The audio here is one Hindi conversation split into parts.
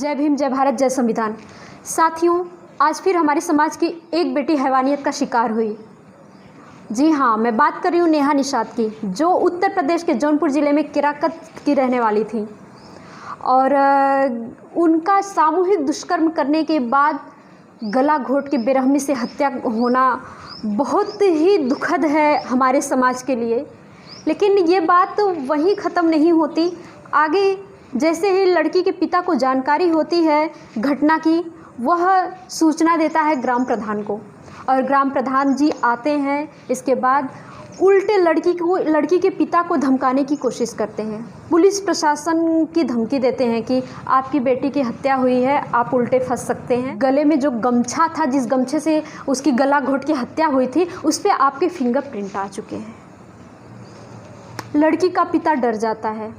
जय भीम, जय भारत, जय संविधान। साथियों, आज फिर हमारे समाज की एक बेटी हैवानियत का शिकार हुई। जी हाँ, मैं बात कर रही हूँ नेहा निषाद की, जो उत्तर प्रदेश के जौनपुर ज़िले में केराकत की रहने वाली थी। और उनका सामूहिक दुष्कर्म करने के बाद गला घोट के बेरहमी से हत्या होना बहुत ही दुखद है हमारे समाज के लिए। लेकिन ये बात वहीं ख़त्म नहीं होती। आगे जैसे ही लड़की के पिता को जानकारी होती है घटना की, वह सूचना देता है ग्राम प्रधान को, और ग्राम प्रधान जी आते हैं। इसके बाद उल्टे लड़की के पिता को धमकाने की कोशिश करते हैं। पुलिस प्रशासन की धमकी देते हैं कि आपकी बेटी की हत्या हुई है, आप उल्टे फंस सकते हैं। गले में जो गमछा था, जिस गमछे से उसकी गला घोट की हत्या हुई थी, उस पर आपके फिंगरप्रिंट आ चुके हैं। लड़की का पिता डर जाता है।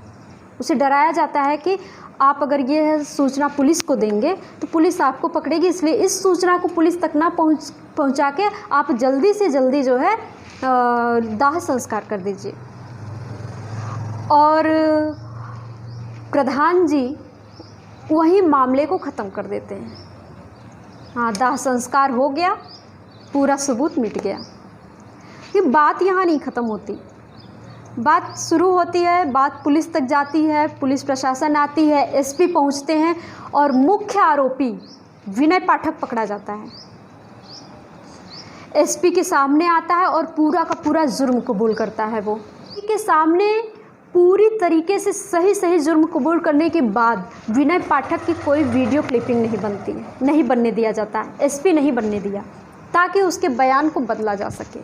उसे डराया जाता है कि आप अगर ये सूचना पुलिस को देंगे तो पुलिस आपको पकड़ेगी, इसलिए इस सूचना को पुलिस तक ना पहुंचा के आप जल्दी से जल्दी जो है दाह संस्कार कर दीजिए। और प्रधान जी वही मामले को ख़त्म कर देते हैं। हाँ, दाह संस्कार हो गया, पूरा सबूत मिट गया। ये बात यहाँ नहीं ख़त्म होती, बात शुरू होती है, बात पुलिस तक जाती है, पुलिस प्रशासन आती है, एसपी पहुंचते हैं और मुख्य आरोपी विनय पाठक पकड़ा जाता है। एसपी के सामने आता है और पूरा का पूरा जुर्म कबूल करता है। वो के सामने पूरी तरीके से सही जुर्म कबूल करने के बाद विनय पाठक की कोई वीडियो क्लिपिंग नहीं बनती है, नहीं बनने दिया जाता। एसपी नहीं बनने दिया ताकि उसके बयान को बदला जा सके।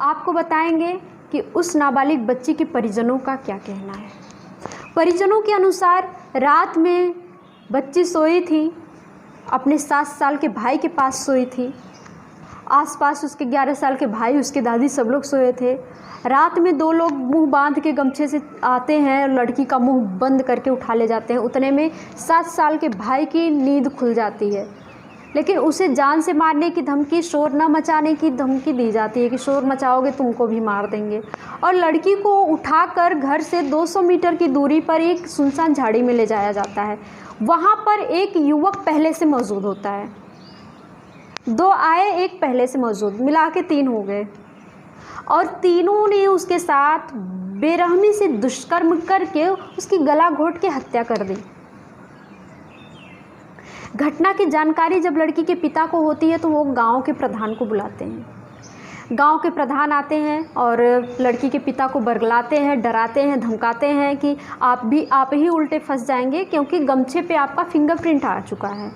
आपको बताएंगे कि उस नाबालिग बच्ची के परिजनों का क्या कहना है। परिजनों के अनुसार रात में बच्ची सोई थी, अपने 7 साल के भाई के पास सोई थी। आसपास उसके 11 साल के भाई, उसके दादी, सब लोग सोए थे। रात में 2 लोग मुंह बांध के गमछे से आते हैं, लड़की का मुंह बंद करके उठा ले जाते हैं। उतने में 7 साल के भाई की नींद खुल जाती है, लेकिन उसे जान से मारने की धमकी, शोर न मचाने की धमकी दी जाती है कि शोर मचाओगे तुमको भी मार देंगे। और लड़की को उठाकर घर से 200 मीटर की दूरी पर एक सुनसान झाड़ी में ले जाया जाता है। वहाँ पर एक युवक पहले से मौजूद होता है। 2 आए, एक पहले से मौजूद, मिला के 3 हो गए। और तीनों ने उसके साथ बेरहमी से दुष्कर्म करके उसकी गला घोट के हत्या कर दी। घटना की जानकारी जब लड़की के पिता को होती है तो वो गांव के प्रधान को बुलाते हैं। गांव के प्रधान आते हैं और लड़की के पिता को बरगलाते हैं, डराते हैं, धमकाते हैं कि आप ही उल्टे फंस जाएंगे, क्योंकि गमछे पे आपका फिंगरप्रिंट आ चुका है।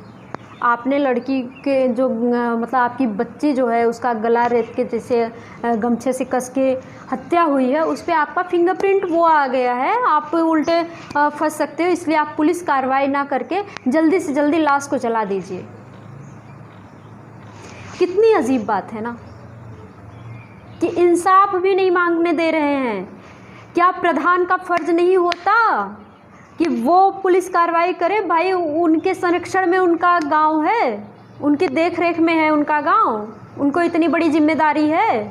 आपने लड़की के जो मतलब आपकी बच्ची जो है उसका गला रेत के जैसे गमछे से कस के हत्या हुई है, उस पर आपका फिंगरप्रिंट वो आ गया है, आप उल्टे फंस सकते हो, इसलिए आप पुलिस कार्रवाई ना करके जल्दी से जल्दी लाश को जला दीजिए। कितनी अजीब बात है ना, कि इंसाफ भी नहीं मांगने दे रहे हैं। क्या प्रधान का फर्ज नहीं होता कि वो पुलिस कार्रवाई करे? भाई, उनके संरक्षण में उनका गांव है, उनके देख रेख में है उनका गांव, उनको इतनी बड़ी जिम्मेदारी है।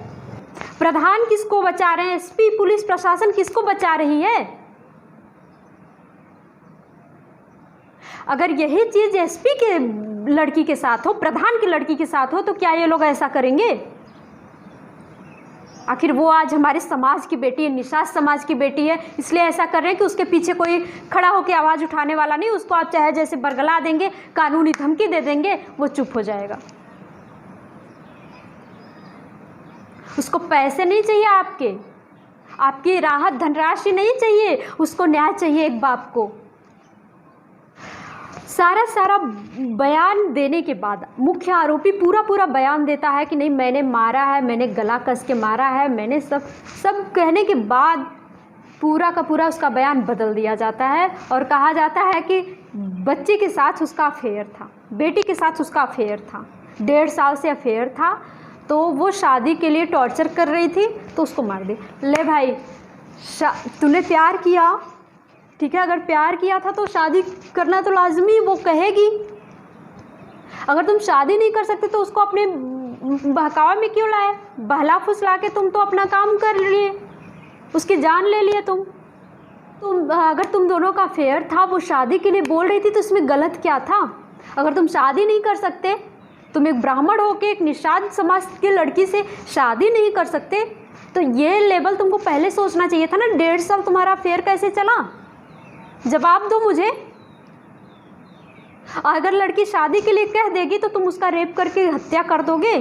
प्रधान किसको बचा रहे हैं? एसपी, पुलिस प्रशासन किसको बचा रही है? अगर यही चीज एसपी के लड़की के साथ हो, प्रधान की लड़की के साथ हो, तो क्या ये लोग ऐसा करेंगे? आखिर वो आज हमारे समाज की बेटी है, निषाद समाज की बेटी है, इसलिए ऐसा कर रहे हैं कि उसके पीछे कोई खड़ा होकर आवाज़ उठाने वाला नहीं। उसको आप चाहे जैसे बरगला देंगे, कानूनी धमकी दे देंगे, वो चुप हो जाएगा। उसको पैसे नहीं चाहिए, आपकी राहत धनराशि नहीं चाहिए, उसको न्याय चाहिए एक बाप को। सारा बयान देने के बाद मुख्य आरोपी पूरा बयान देता है कि नहीं, मैंने मारा है, मैंने गला कस के मारा है, मैंने सब कहने के बाद पूरा का पूरा उसका बयान बदल दिया जाता है और कहा जाता है कि बच्ची के साथ उसका अफेयर था, बेटी के साथ उसका अफेयर था, 1.5 साल से अफेयर था, तो वो शादी के लिए टॉर्चर कर रही थी तो उसको मार दी। ले भाई, तूने प्यार किया, ठीक है, अगर प्यार किया था तो शादी करना तो लाजमी वो कहेगी। अगर तुम शादी नहीं कर सकते तो उसको अपने बहकावा में क्यों लाए? बहला फुसला के तुम तो अपना काम कर लिए, उसकी जान ले लिए तुम। अगर तुम दोनों का अफेयर था, वो शादी के लिए बोल रही थी, तो इसमें गलत क्या था? अगर तुम शादी नहीं कर सकते, तुम एक ब्राह्मण होके एक निषाद समाज की लड़की से शादी नहीं कर सकते, तो ये लेवल तुमको पहले सोचना चाहिए था ना। 1.5 साल तुम्हारा अफेयर कैसे चला? जवाब दो मुझे। अगर लड़की शादी के लिए कह देगी तो तुम उसका रेप करके हत्या कर दोगे।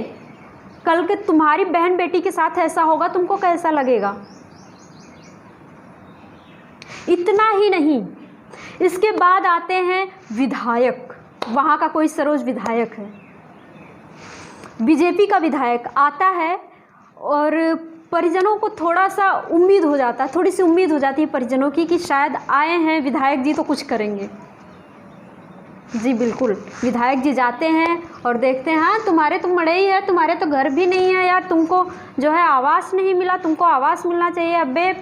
कल के तुम्हारी बहन बेटी के साथ ऐसा होगा, तुमको कैसा लगेगा? इतना ही नहीं, इसके बाद आते हैं विधायक। वहाँ का कोई सरोज विधायक है, बीजेपी का विधायक आता है और परिजनों को थोड़ा सा उम्मीद हो जाता है, थोड़ी सी उम्मीद हो जाती है परिजनों की कि शायद आए हैं विधायक जी तो कुछ करेंगे। जी बिल्कुल, विधायक जी जाते हैं और देखते हैं हाँ तुम्हारे तो मरे ही है, तुम्हारे तो घर भी नहीं है यार, तुमको जो है आवास नहीं मिला, तुमको आवास मिलना चाहिए। अबे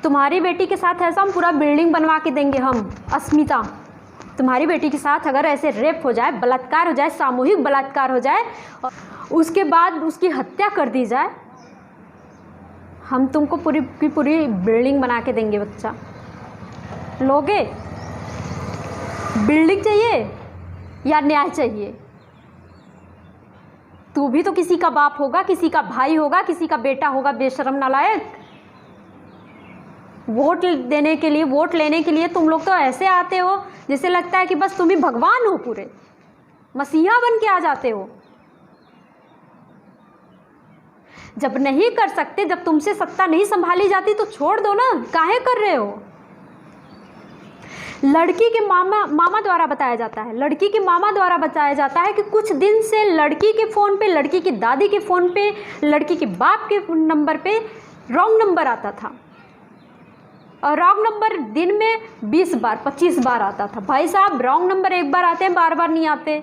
तुम्हारी बेटी के साथ ऐसा हम पूरा बिल्डिंग बनवा के देंगे हम। अस्मिता, तुम्हारी बेटी के साथ अगर ऐसे रेप हो जाए, बलात्कार हो जाए, सामूहिक बलात्कार हो जाए, उसके बाद उसकी हत्या कर दी जाए, हम तुमको पूरी की पूरी बिल्डिंग बना के देंगे। बच्चा लोगे? बिल्डिंग चाहिए या न्याय चाहिए? तू भी तो किसी का बाप होगा, किसी का भाई होगा, किसी का बेटा होगा, बेशरम नालायक। वोट देने के लिए, वोट लेने के लिए तुम लोग तो ऐसे आते हो जैसे लगता है कि बस तुम ही भगवान हो, पूरे मसीहा बन के आ जाते हो। जब नहीं कर सकते, जब तुमसे सत्ता नहीं संभाली जाती तो छोड़ दो ना, काहे कर रहे हो? लड़की के मामा द्वारा बताया जाता है, लड़की के मामा द्वारा बताया जाता है कि कुछ दिन से लड़की के फ़ोन पे, लड़की की दादी के फ़ोन पे, लड़की के बाप के नंबर पे रॉन्ग नंबर आता था, और रॉन्ग नंबर दिन में 20 बार 25 बार आता था। भाई साहब, रॉन्ग नंबर एक बार आते हैं, बार बार नहीं आते,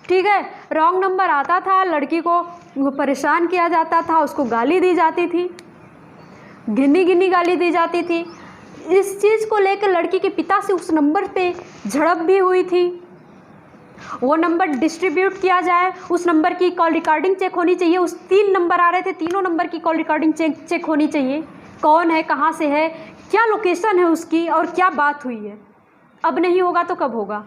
ठीक है? रॉन्ग नंबर आता था, लड़की को परेशान किया जाता था, उसको गाली दी जाती थी, गिनी गिनी गाली दी जाती थी। इस चीज़ को लेकर लड़की के पिता से उस नंबर पे झड़प भी हुई थी। वो नंबर डिस्ट्रीब्यूट किया जाए, उस नंबर की कॉल रिकॉर्डिंग चेक होनी चाहिए। उस 3 नंबर आ रहे थे, तीनों नंबर की कॉल रिकॉर्डिंग चेक होनी चाहिए। कौन है, कहाँ से है, क्या लोकेशन है उसकी, और क्या बात हुई है। अब नहीं होगा तो कब होगा?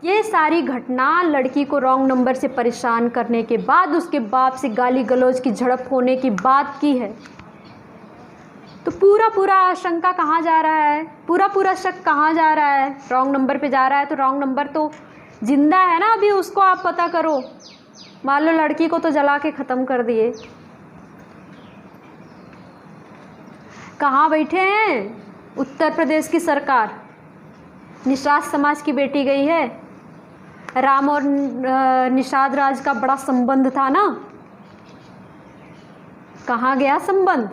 ये सारी घटना लड़की को रॉन्ग नंबर से परेशान करने के बाद, उसके बाप से गाली गलौज की झड़प होने की बात की है। तो पूरा आशंका कहाँ जा रहा है, पूरा शक कहाँ जा रहा है? रॉन्ग नंबर पे जा रहा है। तो रॉन्ग नंबर तो जिंदा है ना अभी, उसको आप पता करो। मान लो लड़की को तो जला के ख़त्म कर दिए, कहाँ बैठे हैं? उत्तर प्रदेश की सरकार। निषाद समाज की बेटी गई है। राम और निषाद राज का बड़ा संबंध था ना, कहाँ गया संबंध?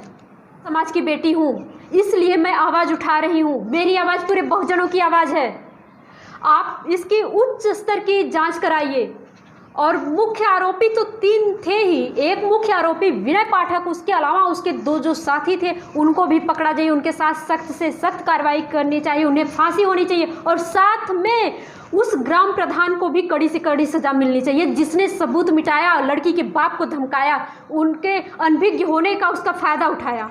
समाज की बेटी हूँ, इसलिए मैं आवाज़ उठा रही हूँ। मेरी आवाज़ पूरे बहुजनों की आवाज़ है। आप इसकी उच्च स्तर की जांच कराइए। और मुख्य आरोपी तो 3 थे ही। एक मुख्य आरोपी विनय पाठक, उसके अलावा उसके 2 जो साथी थे उनको भी पकड़ा जाए, उनके साथ सख्त से सख्त कार्रवाई करनी चाहिए, उन्हें फांसी होनी चाहिए। और साथ में उस ग्राम प्रधान को भी कड़ी से कड़ी सजा मिलनी चाहिए जिसने सबूत मिटाया, लड़की के बाप को धमकाया, उनके अनभिज्ञ होने का उसका फ़ायदा उठाया।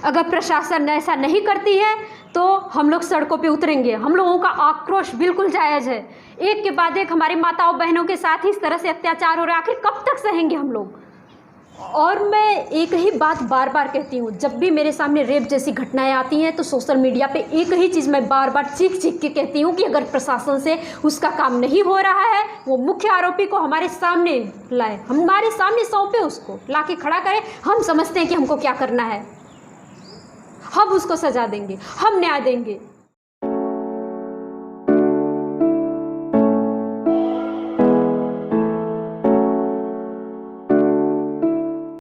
अगर प्रशासन ऐसा नहीं करती है तो हम लोग सड़कों पे उतरेंगे। हम लोगों का आक्रोश बिल्कुल जायज़ है। एक के बाद एक हमारी माताओं बहनों के साथ ही इस तरह से अत्याचार हो रहा है, आखिर कब तक सहेंगे हम लोग? और मैं एक ही बात बार बार कहती हूँ, जब भी मेरे सामने रेप जैसी घटनाएं आती हैं तो सोशल मीडिया पे एक ही चीज़ मैं बार बार चीख के कहती हूँ कि अगर प्रशासन से उसका काम नहीं हो रहा है, वो मुख्य आरोपी को हमारे सामने लाए, हमारे सामने सौंपे, उसको ला के खड़ा करें। हम समझते हैं कि हमको क्या करना है, हम उसको सजा देंगे, हम न्याय देंगे।